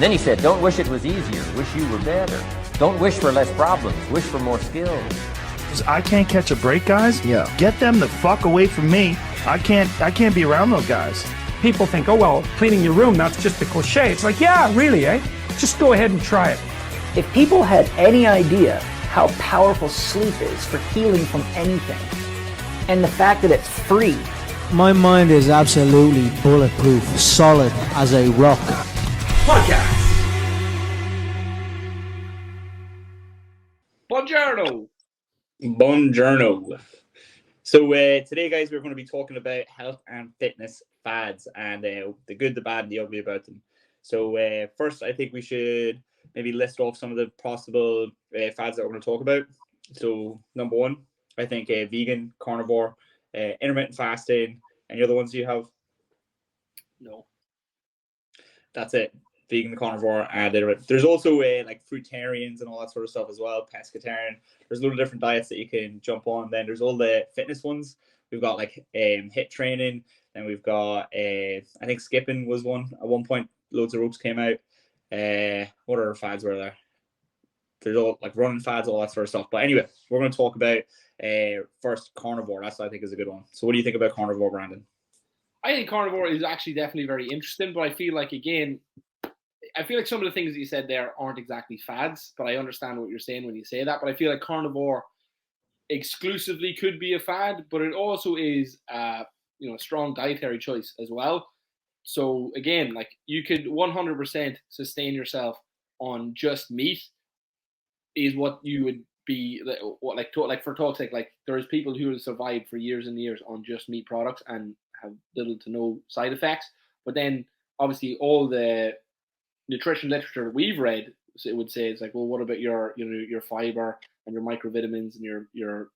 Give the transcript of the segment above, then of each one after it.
And then he said, don't wish it was easier, wish you were better. Don't wish for less problems, wish for more skills. I can't catch a break, guys. Yeah. Get them the fuck away from me. I can't be around those guys. People think, oh, well, cleaning your room, that's just a cliche. It's like, yeah, really, eh? Just go ahead and try it. If people had any idea how powerful sleep is for healing from anything, and the fact that it's free. My mind is absolutely bulletproof, solid as a rock. Podcast. Buongiorno. Buongiorno. So today, guys, we're going to be talking about health and fitness fads and the good, the bad, and the ugly about them. So first, I think we should maybe list off some of the possible fads that we're going to talk about. So number one, I think vegan, carnivore, intermittent fasting. Any other ones you have? No. That's it. Vegan, carnivore, and intermittent. There's also like fruitarians and all that sort of stuff as well. Pescatarian. There's a lot of different diets that you can jump on. Then there's all the fitness ones. We've got like HIIT training. Then we've got I think skipping was one at one point. Loads of ropes came out. What other fads were there? There's all like running fads, all that sort of stuff. But anyway, we're going to talk about first carnivore. That's what I think is a good one. So what do you think about carnivore, Brandon? I think carnivore is actually definitely very interesting, but I feel like, again, some of the things that you said there aren't exactly fads, but I understand what you're saying when you say that. But I feel like carnivore exclusively could be a fad, but it also is a strong dietary choice as well. So again, like you could 100% sustain yourself on just meat is what you would be for talk's sake. Like there's people who have survived for years and years on just meat products and have little to no side effects. But then obviously all the nutrition literature that we've read, it would say it's like, well, what about your fiber and your microvitamins and your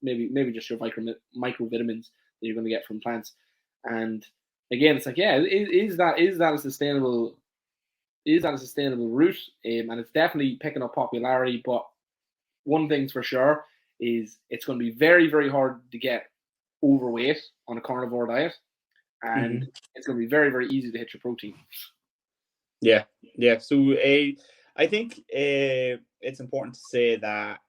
maybe just your microvitamins that you're going to get from plants. And again, it's like, yeah, is that a sustainable route? And it's definitely picking up popularity. But one thing's for sure is it's going to be very, very hard to get overweight on a carnivore diet, and it's going to be very, very easy to hit your protein. Yeah. So I think it's important to say that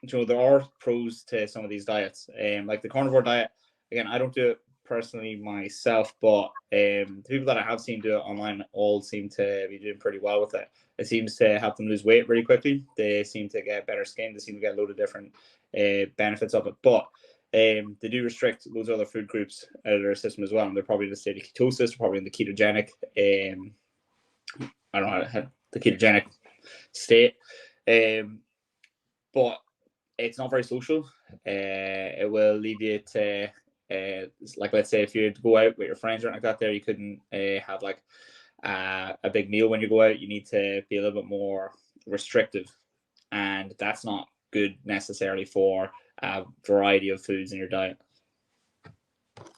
there are pros to some of these diets. Like the carnivore diet, again, I don't do it personally myself, but the people that I have seen do it online all seem to be doing pretty well with it. It seems to help them lose weight really quickly. They seem to get better skin. They seem to get a load of different benefits of it. But they do restrict those other food groups out of their system as well. And they're probably in the state of ketosis, probably in the ketogenic, I don't know, the ketogenic state. But it's not very social. It will lead you to like, let's say if you had to go out with your friends or anything like that, there you couldn't have like a big meal when you go out. You need to be a little bit more restrictive, and that's not good necessarily for a variety of foods in your diet.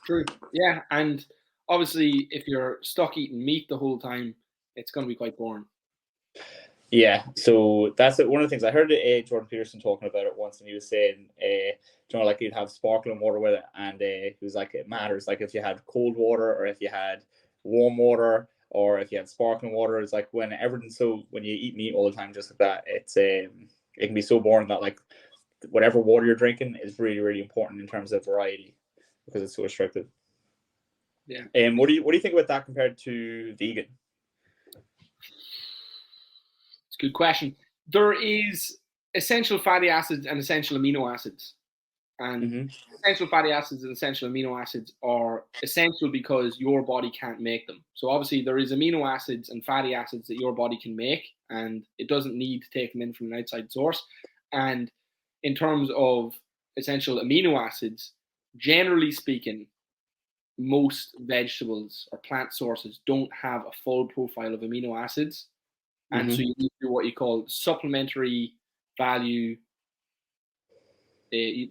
True. Yeah, and obviously if you're stuck eating meat the whole time, it's going to be quite boring. Yeah, so that's it. One of the things I heard Jordan Peterson talking about it once, and he was saying, like you'd have sparkling water with it, and he was like, it matters. Like if you had cold water, or if you had warm water, or if you had sparkling water, it's like when you eat meat all the time, just like that, it's it can be so boring that like whatever water you're drinking is really, really important in terms of variety because it's so restrictive. Yeah. What do you think about that compared to vegan? It's a good question. There is essential fatty acids and essential amino acids. And essential fatty acids and essential amino acids are essential because your body can't make them. So obviously there is amino acids and fatty acids that your body can make, and it doesn't need to take them in from an outside source. And in terms of essential amino acids, generally speaking, most vegetables or plant sources don't have a full profile of amino acids. And so you need to do what you call supplementary value. You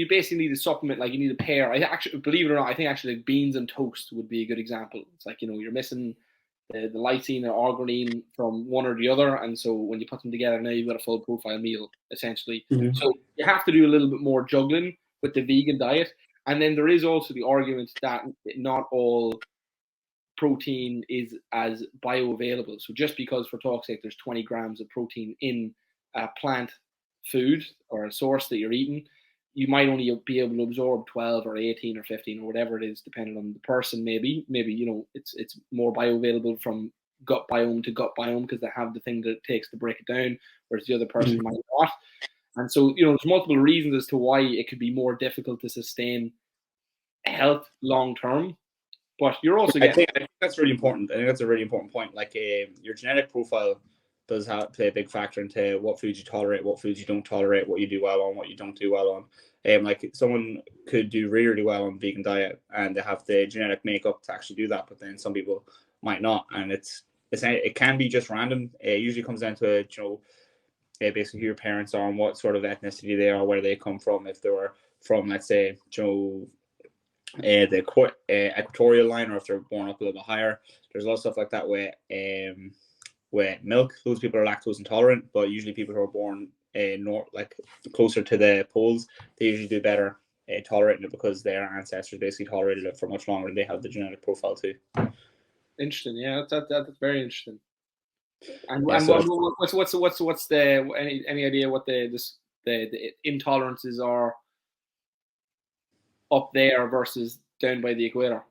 basically need a supplement, like you need a pair. I actually, believe it or not, I think actually like beans and toast would be a good example. It's like, you're missing the lysine or arginine from one or the other, and so when you put them together, now you've got a full profile meal essentially. So you have to do a little bit more juggling with the vegan diet. And then there is also the argument that not all protein is as bioavailable. So just because, for talk's sake, there's 20 grams of protein in a plant food or a source that you're eating, you might only be able to absorb 12 or 18 or 15 or whatever it is, depending on the person. Maybe it's more bioavailable from gut biome to gut biome because they have the thing that it takes to break it down, whereas the other person might not. And so, there's multiple reasons as to why it could be more difficult to sustain health long term. But you're also I think that's really important. I think that's a really important point. Like your genetic profile does play a big factor into what foods you tolerate, what foods you don't tolerate, what you do well on, what you don't do well on. Like someone could do really, really well on vegan diet and they have the genetic makeup to actually do that, but then some people might not, and it can be just random. It usually comes down to basically who your parents are and what sort of ethnicity they are, where they come from. If they were from, let's say, the equatorial line, or if they're born up a little bit higher. There's a lot of stuff like that with milk. Those people are lactose intolerant, but usually people who are born closer to the poles, they usually do better tolerating it because their ancestors basically tolerated it for much longer and they have the genetic profile too. Interesting. Yeah, that's very interesting. And, Yeah, and so what's the any idea what the intolerances are up there versus down by the equator?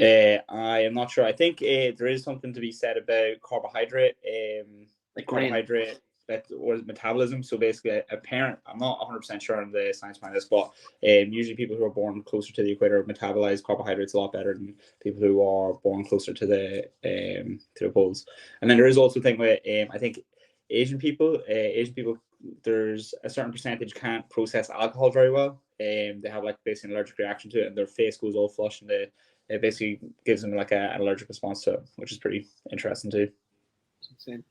I am not sure. I think there is something to be said about carbohydrate, carbohydrate or metabolism. So basically, a parent, I'm not 100% sure on the science behind this, but usually people who are born closer to the equator metabolize carbohydrates a lot better than people who are born closer to the poles. And then there is also a thing with I think Asian people, there's a certain percentage can't process alcohol very well. They have basically an allergic reaction to it, and their face goes all flushed, and it basically gives them an allergic response to it, which is pretty interesting too. Insane.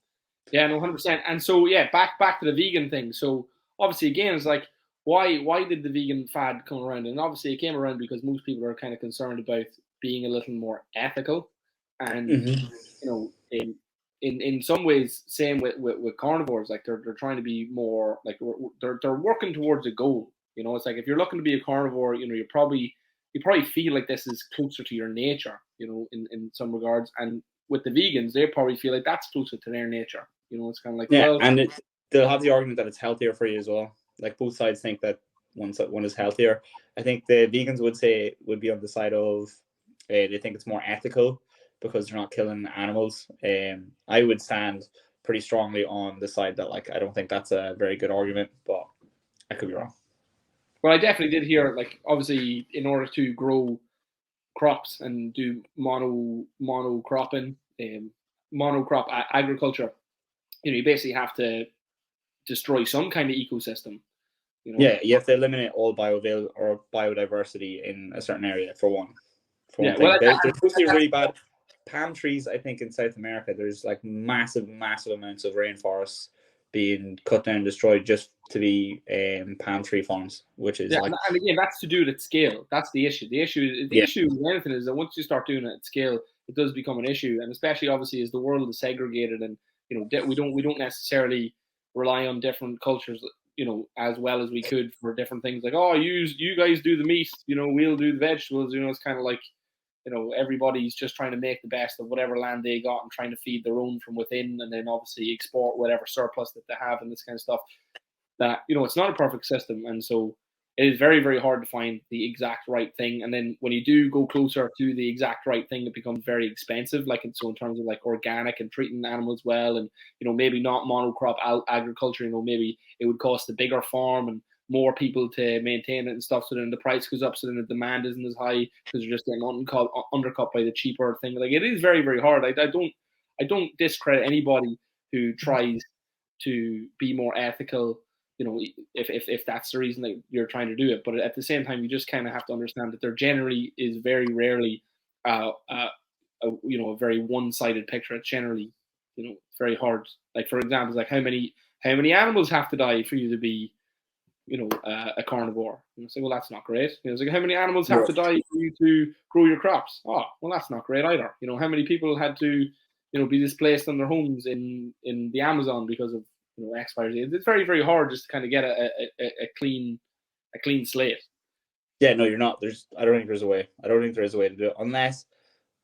Yeah, no, 100%. And so back to the vegan thing. So obviously, again, it's like why did the vegan fad come around? And obviously, it came around because most people are kind of concerned about being a little more ethical, and in some ways, same with carnivores. Like they're trying to be more they're working towards a goal. It's like if you're looking to be a carnivore, you probably feel like this is closer to your nature, in some regards. And with the vegans, they probably feel like that's closer to their nature. It's kind of like and they'll have the argument that it's healthier for you as well. Like both sides think that one is healthier. I think the vegans would be on the side of they think it's more ethical because they're not killing animals. I would stand pretty strongly on the side that I don't think that's a very good argument, but I could be wrong. Well, I definitely did hear obviously in order to grow crops and do monocropping, monocrop agriculture, you basically have to destroy some kind of ecosystem. Yeah, you have to eliminate all biodiversity in a certain area for one. There's supposed to be really bad palm trees. I think in South America, there's massive amounts of rainforests being cut down and destroyed just to be palm tree farms, which is and again, that's to do it at scale. That's the issue. The issue with anything is that once you start doing it at scale, it does become an issue, and especially obviously as the world is segregated, and we don't necessarily rely on different cultures, as well as we could for different things. Like, oh, you guys do the meat, we'll do the vegetables. It's kind of like, everybody's just trying to make the best of whatever land they got and trying to feed their own from within, and then obviously export whatever surplus that they have and this kind of stuff. That it's not a perfect system, and so it is very, very hard to find the exact right thing. And then when you do go closer to the exact right thing, it becomes very expensive. In terms of organic and treating animals well, and maybe not monocrop agriculture. Maybe it would cost a bigger farm and more people to maintain it and stuff. So then the price goes up. So then the demand isn't as high because you're just getting undercut by the cheaper thing. It is very, very hard. I don't discredit anybody who tries to be more ethical, if that's the reason that you're trying to do it. But at the same time, you just kind of have to understand that there generally is very rarely a very one-sided picture. It's generally, very hard. For example, how many animals have to die for you to be a carnivore? And say, well, that's not great. It's how many animals have to die for you to grow your crops? Oh, well, that's not great either. How many people had to, be displaced on their homes in the Amazon because of X, Y, or Z. It's very, very hard just to kind of get a clean slate. Yeah, no, you're not. I don't think there's a way. I don't think there is a way to do it unless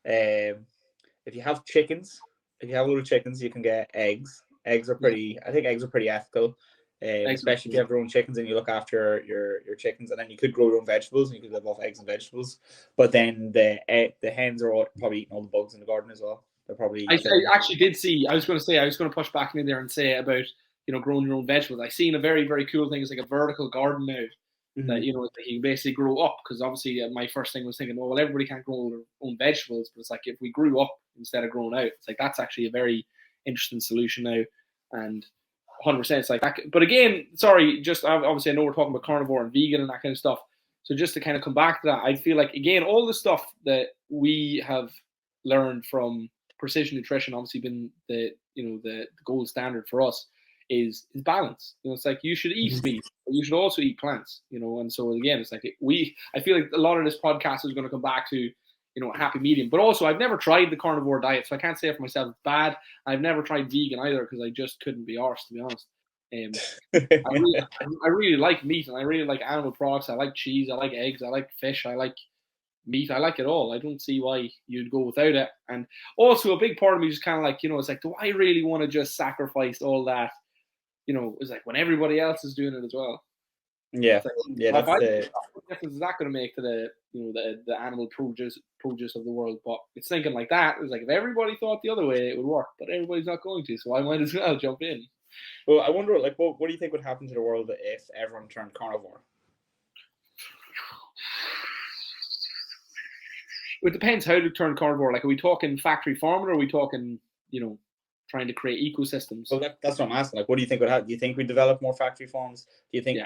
If you have chickens, if you have little chickens, you can get eggs. Eggs are pretty. I think eggs are pretty ethical, especially if you have your own chickens and you look after your chickens. And then you could grow your own vegetables and you could live off eggs and vegetables. But then the hens are probably eating all the bugs in the garden as well. They're probably. I actually did see. I was going to push back in there and say about growing your own vegetables. I seen a very, very cool thing. It's like a vertical garden now. That you can basically grow up, because obviously my first thing was thinking, well, everybody can't grow their own vegetables, but it's like if we grew up instead of growing out, it's like that's actually a very interesting solution now, and 100% it's like that. But again, sorry, just obviously I know we're talking about carnivore and vegan and that kind of stuff, so just to kind of come back to that, I feel like again all the stuff that we have learned from precision nutrition, obviously been the gold standard for us, is balance. It's like you should eat meat, but you should also eat plants. And so again, it's like I feel like a lot of this podcast is going to come back to a happy medium. But also, I've never tried the carnivore diet, so I can't say for myself it's bad. I've never tried vegan either because I just couldn't be arsed, to be honest. I really like meat and I really like animal products. I like cheese, I like eggs, I like fish, I like meat, I like it all. I don't see why you'd go without it. And also a big part of me is kind of like, it's like, do I really want to just sacrifice all that? It's like when everybody else is doing it as well. Yeah, like, that's what difference is that going to make to the animal produce of the world? But it's thinking like that. It's like if everybody thought the other way, it would work. But everybody's not going to, so I might as well jump in. Well, I wonder, like, what do you think would happen to the world if everyone turned carnivore? It depends how to turn carnivore. Like, are we talking factory farming, or are we talking, trying to create ecosystems? Well, that's what I'm asking. Like, what do you think would happen? Do you think we develop more factory farms? Do you think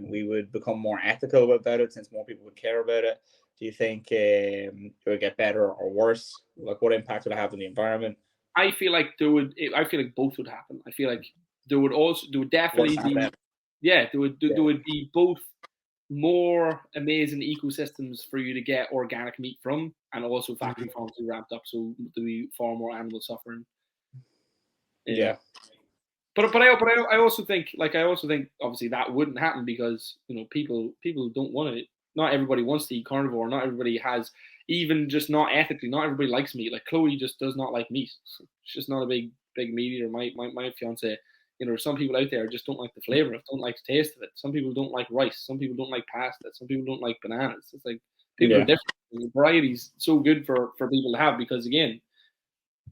we would become more ethical about it, since more people would care about it? Do you think it would get better or worse? Like, what impact would it have on the environment? I feel like both would happen. I feel like there would definitely be, there would be both more amazing ecosystems for you to get organic meat from, and also factory farms to be ramped up, so there'll be far more animal suffering. Yeah. But I also think obviously that wouldn't happen because people don't want it. Not everybody wants to eat carnivore. Not everybody has, even just not ethically. Not everybody likes meat. Like Chloe just does not like meat. She's just not a big meat eater. My fiance, some people out there just don't like the flavor of it, don't like the taste of it. Some people don't like rice. Some people don't like pasta. Some people don't like bananas. It's like people are different. The variety's so good for people to have, because again,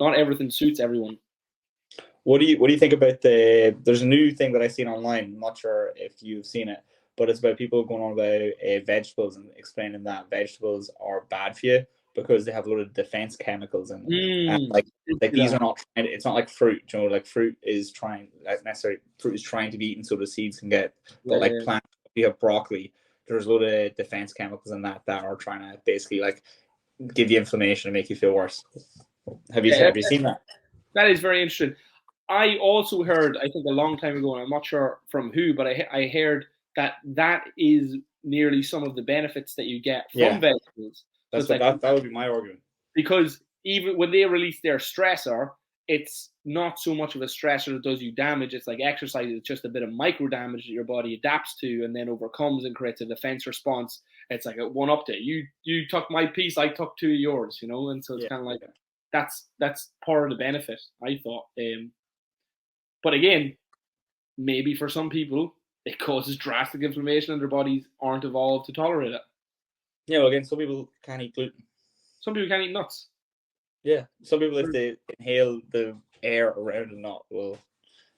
not everything suits everyone. What do you think about there's a new thing that I've seen online, I'm not sure if you've seen it, but it's about people going on about vegetables and explaining that vegetables are bad for you because they have a lot of defense chemicals in them. And like these are not, it's not like fruit, like fruit is trying to be eaten so the seeds can get, but like plants, if you have broccoli, there's a lot of defense chemicals in that are trying to basically like give you inflammation and make you feel worse. Have you seen that? That is very interesting. I also heard, I think a long time ago, and I'm not sure from who, but I heard that is nearly some of the benefits that you get from vegetables. That would be my argument. Because even when they release their stressor, it's not so much of a stressor that does you damage. It's like exercise. It's just a bit of micro damage that your body adapts to and then overcomes and creates a defense response. It's like a one-up day. You took my piece, I took two of yours, and so it's kind of like that's part of the benefit, I thought. But again, maybe for some people, it causes drastic inflammation and their bodies aren't evolved to tolerate it. Yeah, well, again, some people can't eat gluten. Some people can't eat nuts. Yeah, some people, if they inhale the air around a nut, will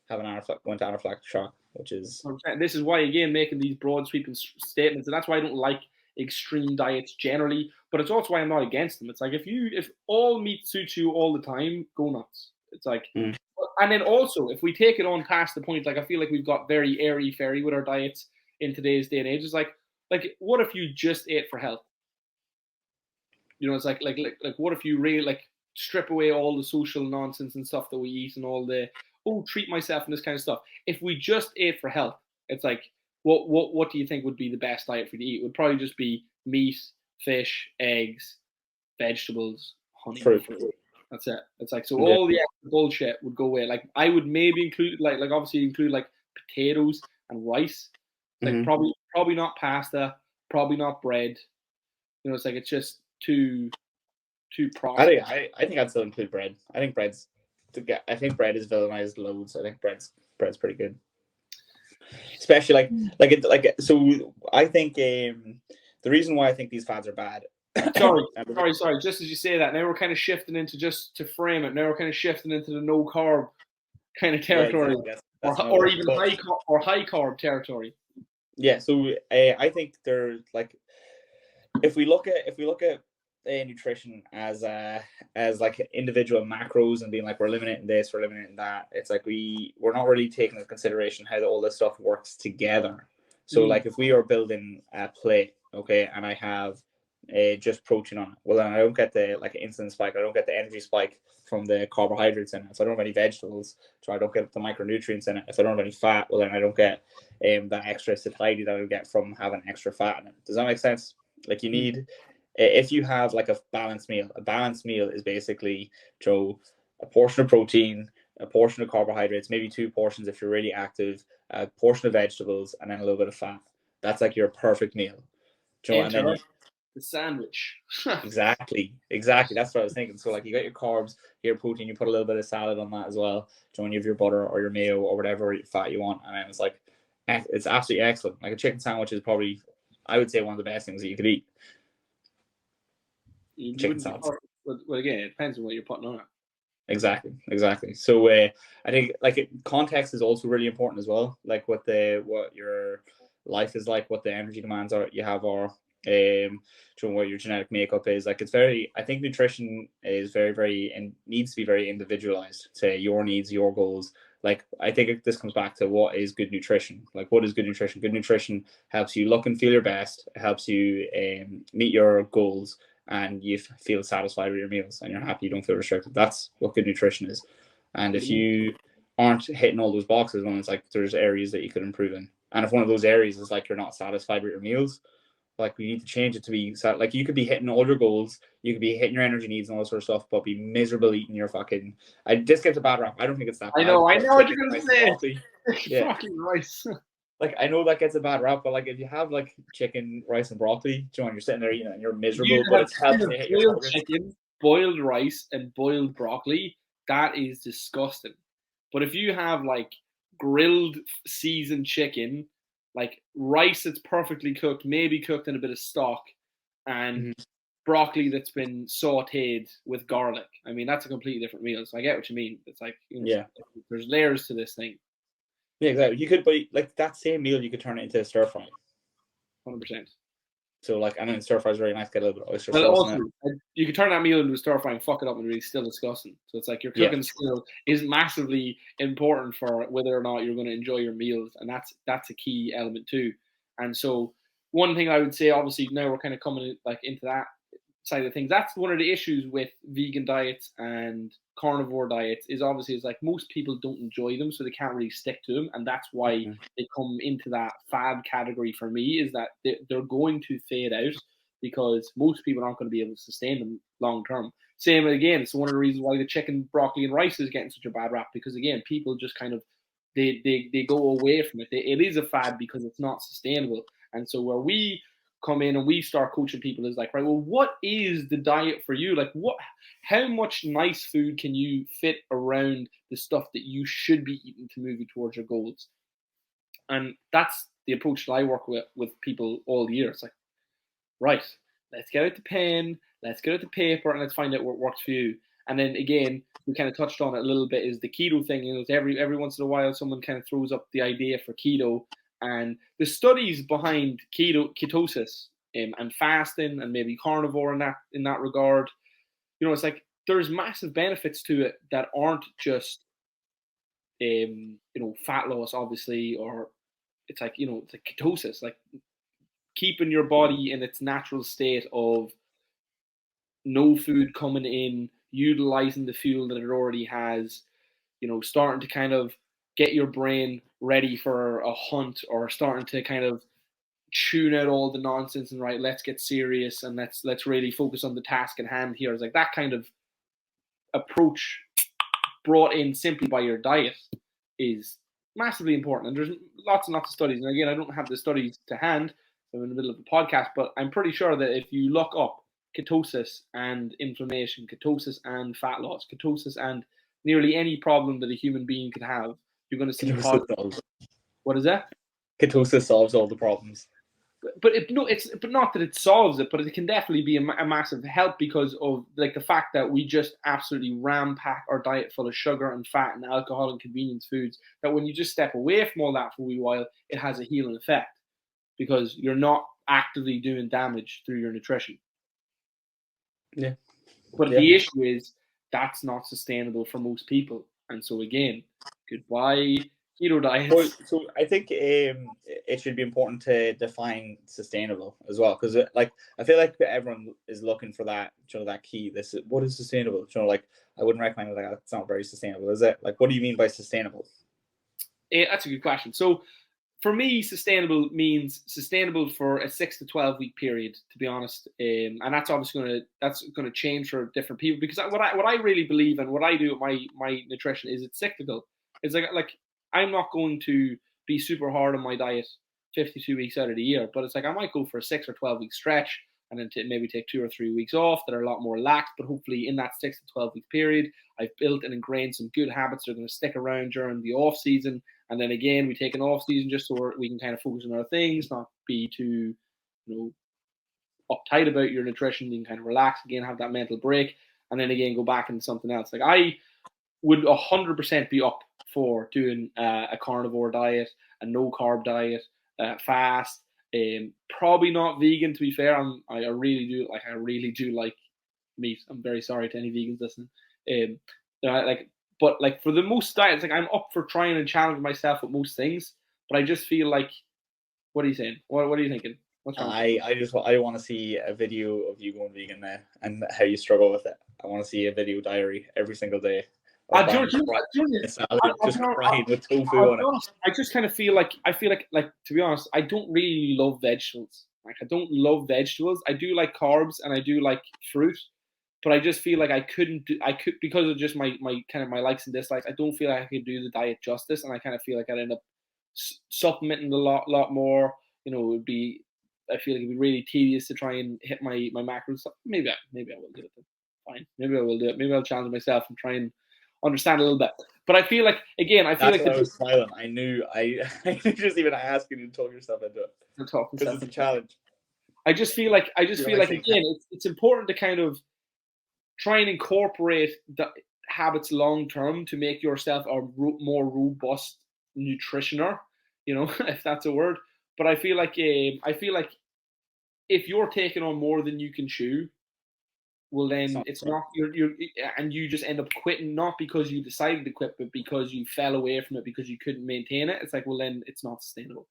have go into anaphylactic shock, which is... This is why, again, making these broad sweeping statements, and that's why I don't like extreme diets generally, but it's also why I'm not against them. It's like, if all meat suits you all the time, go nuts. It's like... And then also, if we take it on past the point, like I feel like we've got very airy-fairy with our diets in today's day and age. It's like what if you just ate for health? It's like what if you really like strip away all the social nonsense and stuff that we eat and all the treat myself and this kind of stuff. If we just ate for health, it's like what do you think would be the best diet for you to eat? It would probably just be meat, fish, eggs, vegetables, honey, fruit. That's it. It's like, so all the extra bullshit would go away. Like I would maybe include like obviously include like potatoes and rice. Like probably not pasta, probably not bread. It's like it's just too too processed. I think I'd still include bread. I think bread is villainized loads. I think bread's pretty good. Especially so I think the reason why I think these fads are bad. Sorry. Just as you say that, now we're kind of shifting into, just to frame it, now we're kind of shifting into the no carb kind of territory, or even high carb territory. Yeah. So I think they're like, if we look at nutrition as like individual macros and being like, we're eliminating this, we're eliminating that, it's like we're not really taking into consideration how all this stuff works together. So like, if we are building a plate, okay, and I have just protein on it, well, then I don't get the like insulin spike, I don't get the energy spike from the carbohydrates in it. If I don't have any vegetables, so I don't get the micronutrients in it. If I don't have any fat, well, then I don't get that extra satiety that I would get from having extra fat in it. Does that make sense? Like, you need, if you have like a balanced meal is basically, Joe, a portion of protein, a portion of carbohydrates, maybe 2 portions if you're really active, a portion of vegetables, and then a little bit of fat. That's like your perfect meal, Joe. And then the sandwich. Exactly. That's what I was thinking. So like, you got your carbs, your protein, you put a little bit of salad on that as well, Joe, and you have your butter or your mayo or whatever fat you want, and then it's like, it's absolutely excellent. Like, a chicken sandwich is probably, I would say, one of the best things that you could eat. Chicken salad. Well, again, it depends on what you're putting on it. Exactly. So I think like context is also really important as well. Like, what your life is like, what the energy demands you have are, what your genetic makeup is. Like, I think nutrition is very and needs to be very individualized to your needs, your goals. Like, I think this comes back to what is good nutrition. Like, what is good nutrition? Good nutrition helps you look and feel your best. It helps you meet your goals, and you feel satisfied with your meals, and you're happy, you don't feel restricted. That's what good nutrition is. And if you aren't hitting all those boxes, then it's like, there's areas that you could improve in. And if one of those areas is like, you're not satisfied with your meals, like, we need to change it to be like, you could be hitting all your goals, you could be hitting your energy needs and all that sort of stuff, but be miserable eating your fucking. This gets a bad rap. I don't think it's that bad. I know what you're gonna say. Yeah. Fucking rice. Like, I know that gets a bad rap, but like, if you have like chicken, rice, and broccoli, John, you're sitting there eating it and you're miserable, but it's helping you hit your boiled chicken, boiled rice, and boiled broccoli. That is disgusting. But if you have like grilled seasoned chicken, like rice that's perfectly cooked, maybe cooked in a bit of stock, and broccoli that's been sautéed with garlic, I mean, that's a completely different meal. So I get what you mean. It's like, there's layers to this thing. Yeah, exactly. You could, but like, that same meal, you could turn it into a stir fry. 100%. So like, and then stir fry is very nice. Get a little bit of oyster sauce. Also, in it. You could turn that meal into a stir fry and fuck it up, and it's still disgusting. So it's like, your cooking skill is massively important for whether or not you're going to enjoy your meals, and that's a key element too. And so, one thing I would say, obviously, now we're kind of coming like into that side of things. That's one of the issues with vegan diets and carnivore diets, is obviously, it's like, most people don't enjoy them, so they can't really stick to them, and that's why they come into that fad category for me, is that they're going to fade out because most people aren't going to be able to sustain them long term. Same again, it's one of the reasons why the chicken, broccoli, and rice is getting such a bad rap, because again, people just kind of they go away from it. It is a fad because it's not sustainable. And so where we come in and we start coaching people is like, right, well, what is the diet for you? Like, how much nice food can you fit around the stuff that you should be eating to move you towards your goals? And that's the approach that I work with people all year. It's like, right, let's get out the pen, let's get out the paper, and let's find out what works for you. And then again, we kind of touched on it a little bit, is the keto thing. You know, every once in a while, someone kind of throws up the idea for keto. And the studies behind ketosis and fasting and maybe carnivore in that regard, you know, it's like, there's massive benefits to it that aren't just fat loss, obviously, or it's like, it's like ketosis, like keeping your body in its natural state of no food coming in, utilizing the fuel that it already has, starting to kind of get your brain ready for a hunt, or starting to kind of tune out all the nonsense and, right, let's get serious and let's really focus on the task at hand here. It's like that kind of approach brought in simply by your diet is massively important. And there's lots and lots of studies. And again, I don't have the studies to hand, so I'm in the middle of the podcast, but I'm pretty sure that if you look up ketosis and inflammation, ketosis and fat loss, ketosis and nearly any problem that a human being could have, you're going to see positive. What is that? Ketosis solves all the problems. But but not that it solves it, but it can definitely be a massive help because of like the fact that we just absolutely ram pack our diet full of sugar and fat and alcohol and convenience foods. That when you just step away from all that for a wee while, it has a healing effect because you're not actively doing damage through your nutrition. Yeah. But the issue is that's not sustainable for most people, and so again, goodbye keto diets. Well, so I think it should be important to define sustainable as well, because like I feel like everyone is looking for that, that key. What is sustainable? Like I wouldn't recommend like that's not very sustainable, is it? Like, what do you mean by sustainable? That's a good question. So for me, sustainable means sustainable for a 6 to 12 week period, to be honest, and that's obviously going to change for different people because what I really believe and what I do with my nutrition is it's cyclical. It's like I'm not going to be super hard on my diet 52 weeks out of the year, but it's like I might go for a 6 or 12 week stretch and then maybe take 2 or 3 weeks off that are a lot more lax. But hopefully in that 6 to 12 week period, I've built and ingrained some good habits that are going to stick around during the off season. And then again, we take an off season just so we can kind of focus on other things, not be too, uptight about your nutrition. You can kind of relax again, have that mental break, and then again go back into something else. Like I would 100% be up for doing a carnivore diet, a no carb diet, fast. Probably not vegan, to be fair. I really do like meat. I'm very sorry to any vegans listening. But for the most diets, like I'm up for trying and challenge myself with most things. But I just feel like, what are you saying? What are you thinking? What's wrong? I want to see a video of you going vegan now and how you struggle with it. I want to see a video diary every single day. Just crying with tofu on it. I just kind of feel like to be honest, I don't really love vegetables. Like I don't love vegetables. I do like carbs and I do like fruit, but I just feel like I could because of just my kind of my likes and dislikes. I don't feel like I could do the diet justice, and I kind of feel like I'd end up supplementing a lot more. It would be. I feel like it'd be really tedious to try and hit my macros. Maybe I will do it. Then. Fine. Maybe I will do it. Maybe I'll challenge myself and try and understand a little bit. But I feel like I was silent. I knew just even asking you to talk yourself into it. Because it's a challenge. I just feel like again, it's important to kind of try and incorporate the habits long term to make yourself a more robust nutritioner, if that's a word. But I feel like if you're taking on more than you can chew, well then it's not you're and you just end up quitting, not because you decided to quit, but because you fell away from it because you couldn't maintain it. It's like, well then it's not sustainable.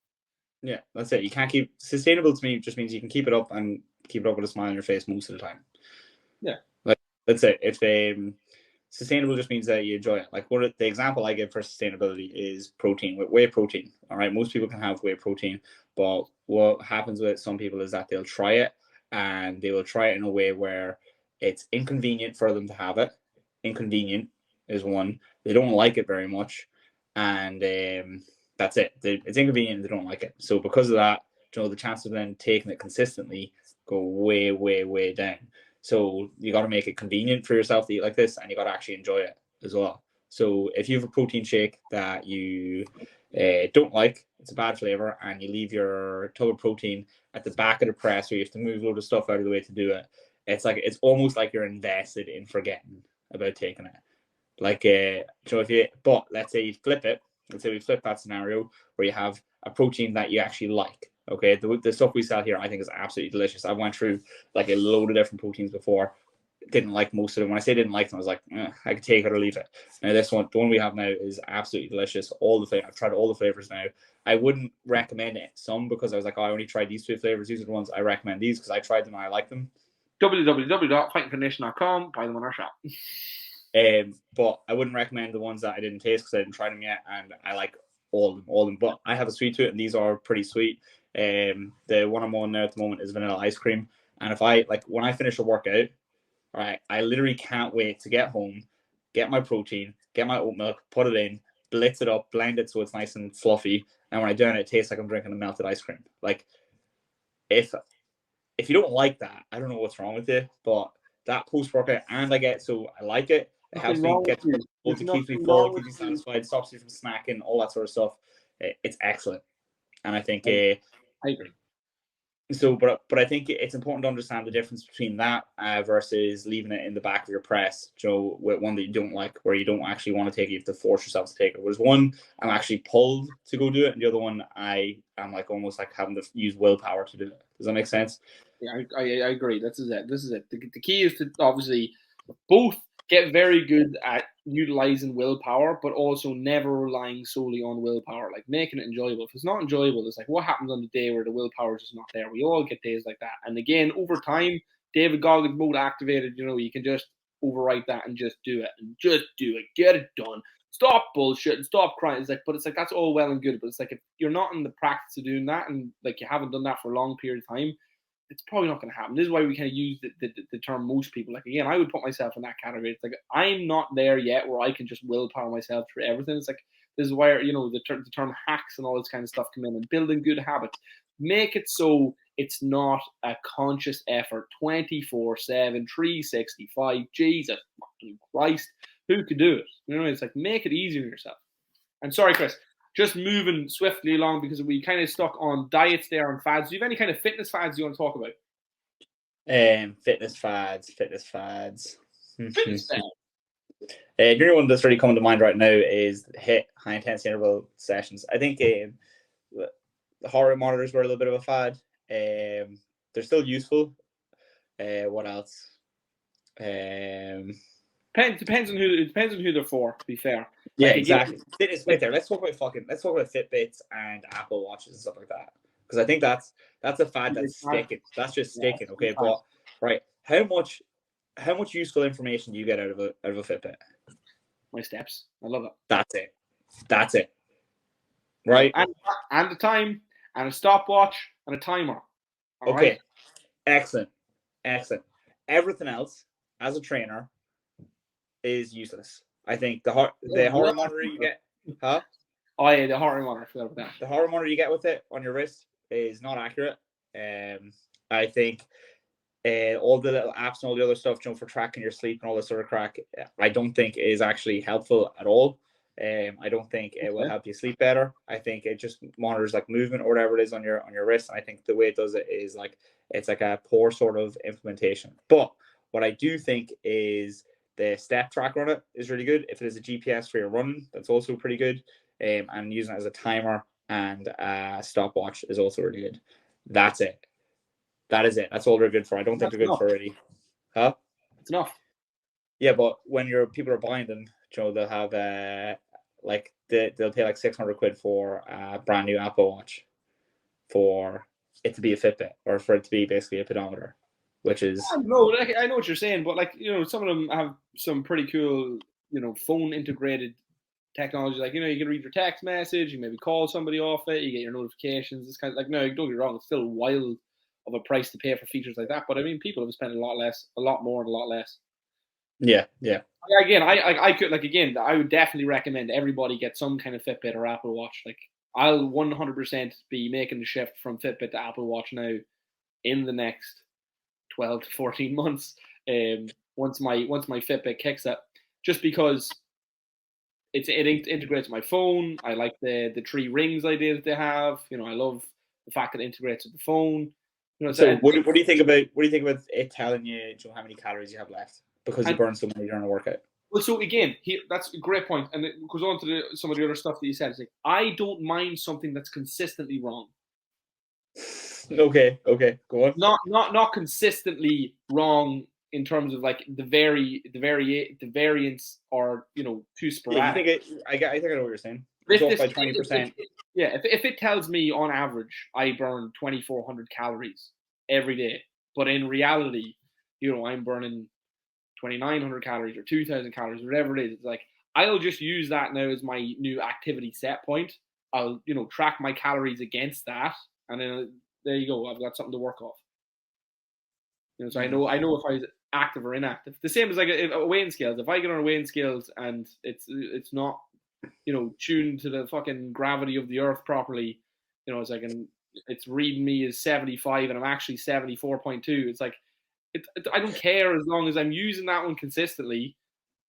Yeah, that's it. You can't keep sustainable. To me just means you can keep it up and keep it up with a smile on your face most of the time. Yeah, like that's it. If sustainable just means that you enjoy it. Like the example I give for sustainability is protein, with whey protein. All right, most people can have whey protein, but what happens with some people is that they'll try it and they will try it in a way where it's inconvenient for them to have it. Inconvenient is one. They don't like it very much, and that's it. It's inconvenient. They don't like it. So because of that, the chances of them taking it consistently go way, way, way down. So you got to make it convenient for yourself to eat like this, and you got to actually enjoy it as well. So if you have a protein shake that you don't like, it's a bad flavor, and you leave your tub of protein at the back of the press, where you have to move a load of stuff out of the way to do it. It's almost like you're invested in forgetting about taking it. Like but let's say you flip it. Let's say we flip that scenario where you have a protein that you actually like. Okay, the stuff we sell here I think is absolutely delicious. I went through like a load of different proteins before. Didn't like most of them. When I say didn't like them, I was like, I could take it or leave it. Now this one, the one we have now, is absolutely delicious. I've tried all the flavors now. I wouldn't recommend it some because I was like, I only tried these 2 flavors. These are the ones I recommend these because I tried them and I like them. www.fightingfornation.com. Buy them on our shop. But I wouldn't recommend the ones that I didn't taste because I didn't try them yet, and I like all of them. But I have a sweet tooth, and these are pretty sweet. The one I'm on now at the moment is vanilla ice cream, and if when I finish a workout, all right, I literally can't wait to get home, get my protein, get my oat milk, put it in, blitz it up, blend it so it's nice and fluffy, and when I do it tastes like I'm drinking a melted ice cream. Like if if you don't like that, I don't know what's wrong with you, but that post-workout, and I like it. It helps Nothing me wrong get with you. to There's keeps me nothing full, wrong keeps with me you. satisfied, stops you from snacking, all that sort of stuff. It's excellent, and I think I agree. so. But I think it's important to understand the difference between that versus leaving it in the back of your press, with one that you don't like, where you don't actually want to take it, you have to force yourself to take it. Whereas one, I'm actually pulled to go do it, and the other one, I'm like almost like having to use willpower to do it. Does that make sense? Yeah, I agree. This is it. This is it. The key is to obviously both get very good at utilizing willpower, but also never relying solely on willpower, like making it enjoyable. If it's not enjoyable, it's like what happens on the day where the willpower is just not there. We all get days like that. And again, over time, David Goggins mode activated, you can just overwrite that and just do it. And just do it. Get it done. Stop bullshit and stop crying. But it's like that's all well and good. But it's like if you're not in the practice of doing that and like you haven't done that for a long period of time, it's probably not going to happen. This is why we kind of use the term most people. Like, again, I would put myself in that category. It's like, I'm not there yet where I can just willpower myself through everything. It's like, this is where, the term hacks and all this kind of stuff come in, and building good habits. Make it so it's not a conscious effort 24/7, 365. Jesus fucking Christ. Who could do it? It's like, make it easier on yourself. And sorry, Chris, just moving swiftly along because we kind of stuck on diets there and fads. Do you have any kind of fitness fads you want to talk about? Fitness fads. Fitness fads. The only one that's really coming to mind right now is HIIT, high intensity interval sessions. I think the heart rate monitors were a little bit of a fad. They're still useful. What else? Depends on who they're for. To be fair, yeah, exactly. Fitness right there. Let's talk about Fitbits and Apple Watches and stuff like that, because I think that's a fad that's sticking. That's just sticking. Okay, but right, how much useful information do you get out of a Fitbit? My steps. I love it. That's it. Right. And a time, and a stopwatch, and a timer. All okay. Right? Excellent. Everything else, as a trainer, is useless. I think the heart monitor you get, huh? Oh yeah, the heart rate monitor. The heart monitor you get with it on your wrist is not accurate. I think all the little apps and all the other stuff, for tracking your sleep and all this sort of crack, I don't think is actually helpful at all. I don't think it will help you sleep better. I think it just monitors like movement or whatever it is on your wrist. And I think the way it does it is like it's like a poor sort of implementation. But what I do think is the step tracker on it is really good. If it is a GPS for your running, that's also pretty good. And using it as a timer and a stopwatch is also really good. That's it. That is it. That's all they're good for. I don't think they're good for really. Huh? It's enough. Yeah, but when people are buying them, they'll have they'll pay like 600 quid for a brand new Apple Watch for it to be a Fitbit or for it to be basically a pedometer, which is no. I know what you're saying, but some of them have some pretty cool phone integrated technology. Like you can read your text message, you maybe call somebody off it, you get your notifications. It's kind of like no, don't get me wrong, it's still wild of a price to pay for features like that. But I mean, people have spent a lot more and a lot less. Yeah. Again, I would definitely recommend everybody get some kind of Fitbit or Apple Watch. Like I'll 100% be making the shift from Fitbit to Apple Watch now in the next 12 to 14 months. Once my Fitbit kicks it, just because it integrates my phone. I like the 3 rings idea that they have. I love the fact that it integrates with the phone. So what do you think about it telling you how many calories you have left because you burn so many during a workout? Well, so again, that's a great point, and it goes on to some of the other stuff that you said. It's like I don't mind something that's consistently wrong. Okay, go on. Not consistently wrong in terms of like the variance are too sporadic. Yeah, I think I know what you're saying. It's off by 20%. If it tells me on average I burn 2,400 calories every day, but in reality, I'm burning 2,900 calories or 2,000 calories, whatever it is, it's like I'll just use that now as my new activity set point. I'll track my calories against that, and then there you go. I've got something to work off. So I know if I was active or inactive. The same as like a weighing scales. If I get on a weighing scales and it's not tuned to the fucking gravity of the earth properly, it's like it's reading me as 75 and I'm actually 74.2. It's like, I don't care as long as I'm using that one consistently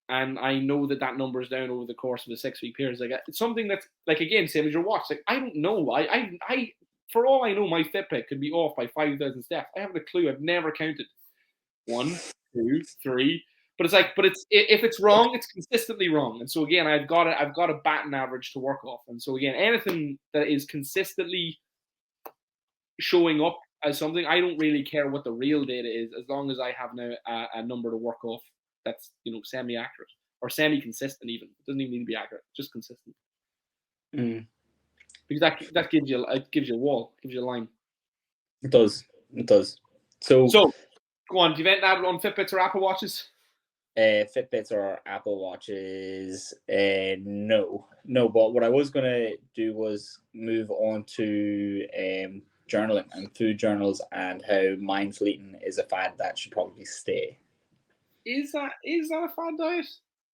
and I know that that number is down over the course of a 6-week period. Like, it's something that's, like, again, same as your watch. Like, I don't know. I for all I know, my Fitbit could be off by 5,000 steps. I haven't a clue. I've never counted 1, 2, 3. But it's like, if it's wrong, it's consistently wrong. And so again, I've got a batting average to work off. And so again, anything that is consistently showing up as something, I don't really care what the real data is, as long as I have now a number to work off that's, you know, semi-accurate or semi-consistent. Even it doesn't even need to be accurate, just consistent. Because that gives you a wall, gives you a line. It does. So go on. Do you have that on Fitbits or Apple Watches? Fitbits or Apple Watches? No. But what I was gonna do was move on to journaling and food journals and how mind fleeting is a fad that should probably stay. Is that a fad diet?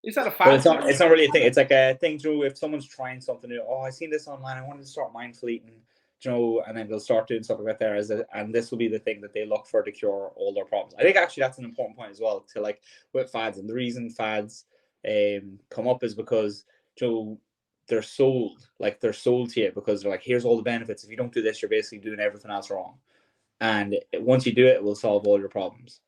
Is that a fad? But it's not really a thing. It's like a thing, Joe. If someone's trying something new, I seen this online, I wanted to start mind fleeting, Joe, and then they'll start doing something like that and this will be the thing that they look for to cure all their problems. I think actually that's an important point as well, to like with fads. And the reason fads come up is because, Joe, they're sold to you because they're like, here's all the benefits. If you don't do this, you're basically doing everything else wrong. And once you do it, it will solve all your problems.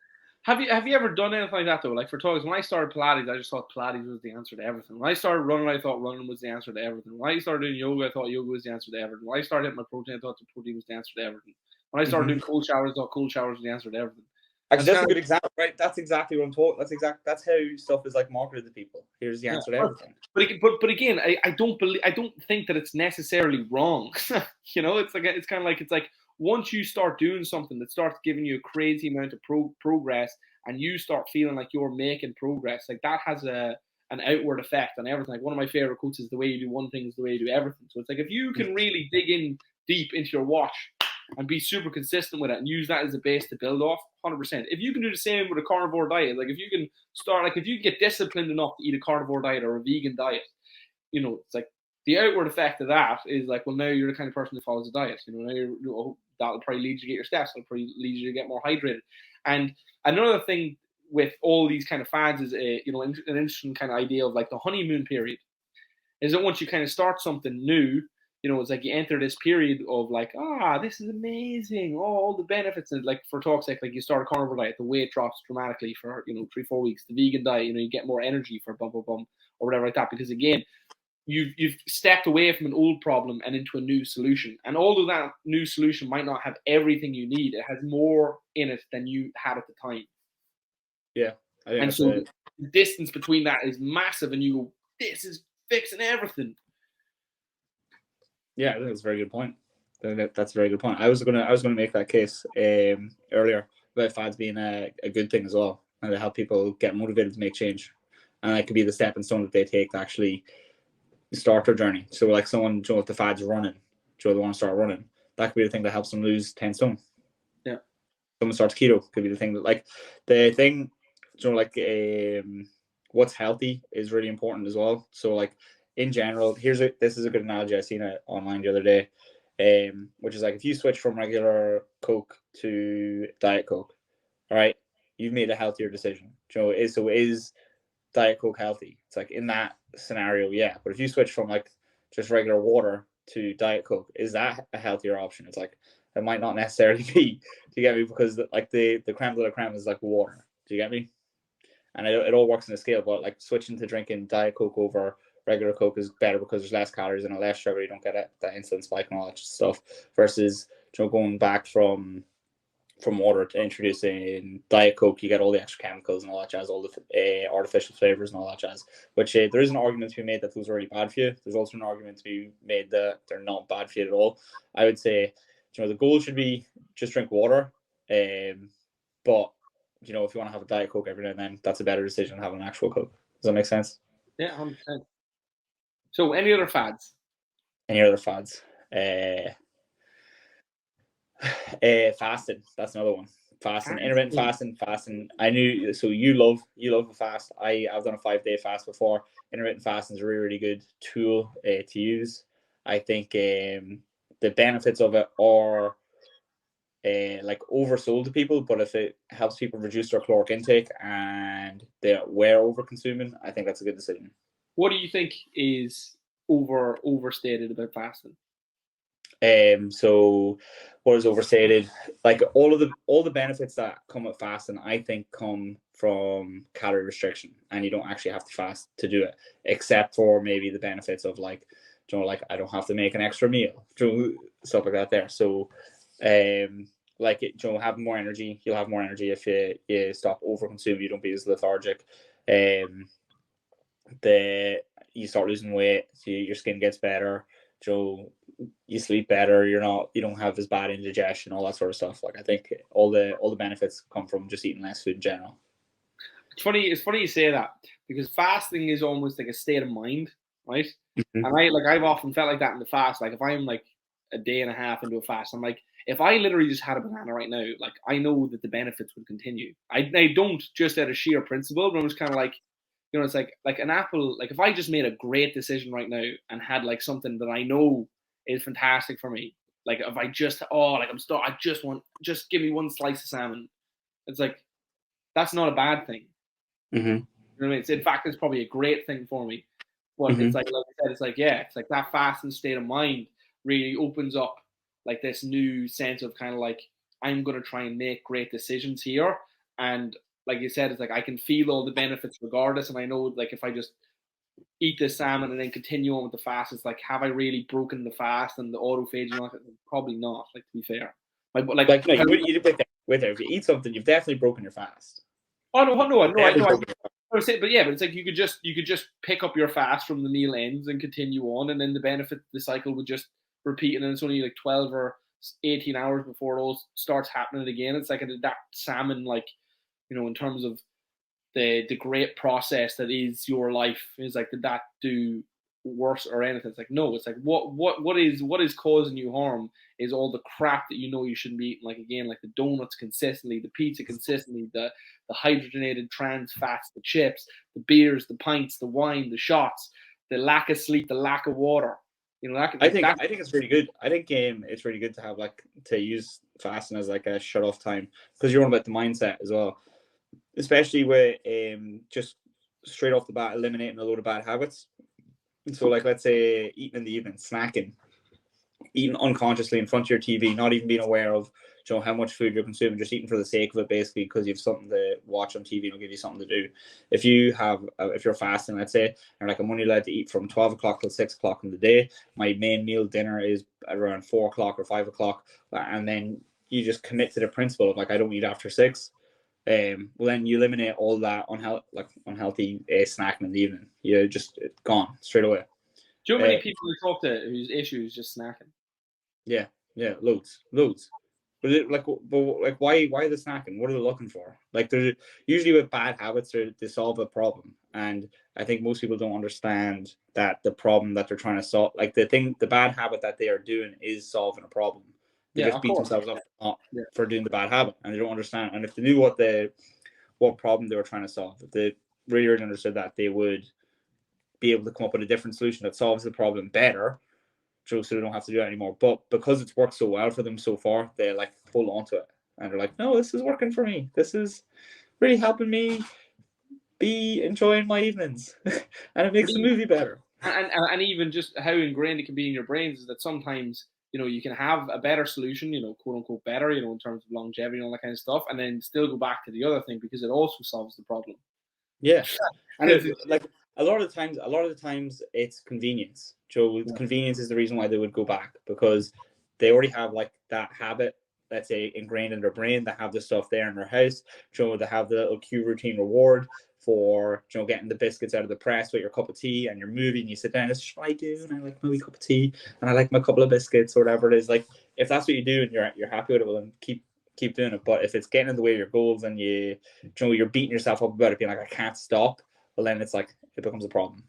Have you ever done anything like that though? Like for talks, when I started Pilates, I just thought Pilates was the answer to everything. When I started running, I thought running was the answer to everything. When I started doing yoga, I thought yoga was the answer to everything. When I started hitting my protein, I thought the protein was the answer to everything. When I started doing cold showers, I thought cold showers was the anscer to everything. Actually, that's a good example, right? That's exactly what I'm talking. That's how stuff is like marketed to people. Here's the answer to everything. But again, I don't think that it's necessarily wrong. You know, it's like once you start doing something that starts giving you a crazy amount of progress, and you start feeling like you're making progress, like that has an outward effect on everything. Like one of my favorite quotes is, the way you do one thing is the way you do everything. So it's like, if you can really dig in deep into your watch and be super consistent with it and use that as a base to build off, 100%. If you can do the same with a carnivore diet, like if you can get disciplined enough to eat a carnivore diet or a vegan diet, you know, it's like the outward effect of that is like, well, now you're the kind of person who follows a diet. You know, now that'll probably lead you to get your steps. It'll probably lead you to get more hydrated. And another thing with all these kind of fads is an interesting kind of idea of like the honeymoon period. Is that once you kind of start something new, you know, it's like you enter this period of like, this is amazing, all the benefits. And like for talks like you start a carnivore diet, the weight drops dramatically for, you know, 3-4 weeks. The vegan diet, you know, you get more energy for bum or whatever like that. Because again, you've stepped away from an old problem and into a new solution. And although that new solution might not have everything you need, it has more in it than you had at the time. Yeah. And so the distance between that is massive, and you go, this is fixing everything. Yeah, I think that's a very good point. That's a very good point. I was gonna make that case earlier about fads being a good thing as well, and to help people get motivated to make change. And that could be the stepping stone that they take to actually start their journey. So like someone, Joe, if the fad's running, Joe, they want to start running, that could be the thing that helps them lose 10 stone. Yeah. Someone starts keto, could be the thing that, like, the thing, Joe, like what's healthy is really important as well. So like in general, this is a good analogy I seen it online the other day, which is like if you switch from regular Coke to Diet Coke, all right, you've made a healthier decision. Joe, is Diet Coke healthy? It's like in that scenario, yeah. But if you switch from like just regular water to Diet Coke, is that a healthier option? It's like it might not necessarily be. Do you get me? Because the creme de la creme is like water. Do you get me? And it all works in a scale. But like switching to drinking Diet Coke over regular Coke is better because there's less calories and less sugar. You don't get that insulin spike and all that stuff. Versus, you know, going back from water to introducing Diet Coke, you get all the extra chemicals and all that jazz, all the artificial flavors and all that jazz, which there is an argument to be made that those are really bad for you. There's also an argument to be made that they're not bad for you at all. I would say, you know, the goal should be just drink water, but, you know, if you want to have a Diet Coke every now and then, that's a better decision than having an actual Coke. Does that make sense? Yeah, 100%. So any other fads? Fasting, that's another one. Fasting, intermittent fasting. I knew, so you love a fast. I've done a 5-day fast before. Intermittent fasting is a really, really good tool to use. I think the benefits of it are like oversold to people, but if it helps people reduce their caloric intake and they were over consuming, I think that's a good decision. What do you think is overstated about fasting? So what is overstated? Like all the benefits that come with fasting, I think come from calorie restriction, and you don't actually have to fast to do it, except for maybe the benefits of like, like I don't have to make an extra meal, stuff like that there. So, like having more energy, you'll have more energy if you stop over consuming, you don't be as lethargic. You start losing weight, so your skin gets better. You sleep better. You don't have as bad indigestion, all that sort of stuff. Like I think all the benefits come from just eating less food in general. It's funny you say that, because fasting is almost like a state of mind, right? Mm-hmm. And I've often felt like that in the fast. Like if I'm like a day and a half into a fast, I'm like, if I literally just had a banana right now, like I know that the benefits would continue. I don't just out of sheer principle, but I'm just kind of like, it's like an apple. Like if I just made a great decision right now and had like something that I know is fantastic for me, like if I just just give me one slice of salmon. It's like, that's not a bad thing. Mm-hmm. You know what I mean? In fact, it's probably a great thing for me. But Mm-hmm. it's like I said, it's like that fasting state of mind really opens up like this new sense of kind of like, I'm going to try and make great decisions here. And like you said, it's like I can feel all the benefits regardless. And I know like if I just eat this salmon and then continue on with the fast, it's like, have I really broken the fast and the autophagy? Probably not, like, to be fair. No, if you eat something, you've definitely broken your fast. Oh no, I know. But it's like you could just pick up your fast from the meal ends and continue on, and then the cycle would just repeat, and then it's only like 12 or 18 hours before it all starts happening again. It's like that salmon, like, in terms of the great process that is your life, is like, did that do worse or anything? It's like, no. It's like what is causing you harm is all the crap that you shouldn't be eating, like, again, like the donuts consistently, the pizza consistently, the hydrogenated trans fats, the chips, the beers, the pints, the wine, the shots, the lack of sleep, the lack of water. I think it's really good. I think it's really good to have to use fasting as like a shut off time, because you're on about the mindset as well, especially with just straight off the bat eliminating a load of bad habits. So like, let's say eating in the evening, snacking, eating unconsciously in front of your TV, not even being aware of how much food you're consuming, just eating for the sake of it, basically because you have something to watch on TV and it'll give you something to do. If you're fasting, let's say, and like, I'm only allowed to eat from 12 o'clock till 6 o'clock in the day, my main meal dinner is around 4 o'clock or 5 o'clock, and then you just commit to the principle of like, I don't eat after 6. Well, then you eliminate all that unhealthy snacking in the evening. You're just gone straight away. Do you know many people you talk to whose issue is just snacking? Yeah, loads. But why are they snacking? What are they looking for? Like, they're usually with bad habits, they solve a problem, and I think most people don't understand that the problem that they're trying to solve, like the bad habit that they are doing, is solving a problem. They just beat themselves up for doing the bad habit, and they don't understand. And if they knew what problem they were trying to solve, if they really understood that, they would be able to come up with a different solution that solves the problem better, so they don't have to do it anymore. But because it's worked so well for them so far, they like hold on to it, and they're like, no, this is working for me. This is really helping me be enjoying my evenings, and it makes the movie better. And even just how ingrained it can be in your brains is that sometimes, you can have a better solution, quote unquote better, in terms of longevity and all that kind of stuff, and then still go back to the other thing because it also solves the problem. Yeah. And a lot of the times it's convenience. Convenience is the reason why they would go back, because they already have like that habit, let's say, ingrained in their brain. They have the stuff there in their house. They have the little cue routine reward for getting the biscuits out of the press with your cup of tea and your movie, and you sit down, this is what I do, and I like my wee cup of tea and I like my couple of biscuits or whatever it is. Like, if that's what you do and you're happy with it, well, then keep doing it. But if it's getting in the way of your goals and you're beating yourself up about it, being like, I can't stop, well, then it's like, it becomes a problem.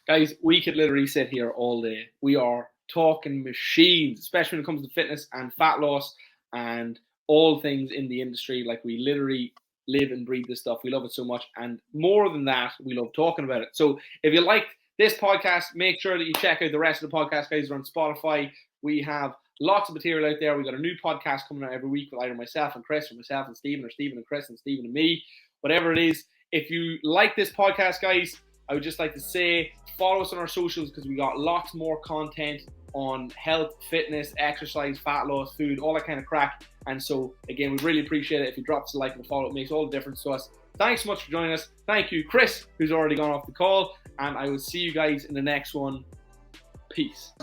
Guys, we could literally sit here all day. We are talking machines, especially when it comes to fitness and fat loss and all things in the industry. Like, we literally live and breathe this stuff. We love it so much. And more than that, we love talking about it. So if you liked this podcast, make sure that you check out the rest of the podcast, guys. They're on Spotify, We have lots of material out there. We've got a new podcast coming out every week with either myself and Chris, or myself and Stephen, or Stephen and Chris, and Stephen and me, whatever it is. If you like this podcast, guys, I would just like to say follow us on our socials, because we got lots more content on health, fitness, exercise, fat loss, food, all that kind of crack. And so, again, we'd really appreciate it if you drop us a like and a follow. It makes all the difference to us. Thanks so much for joining us. Thank you, Chris, who's already gone off the call. And I will see you guys in the next one. Peace.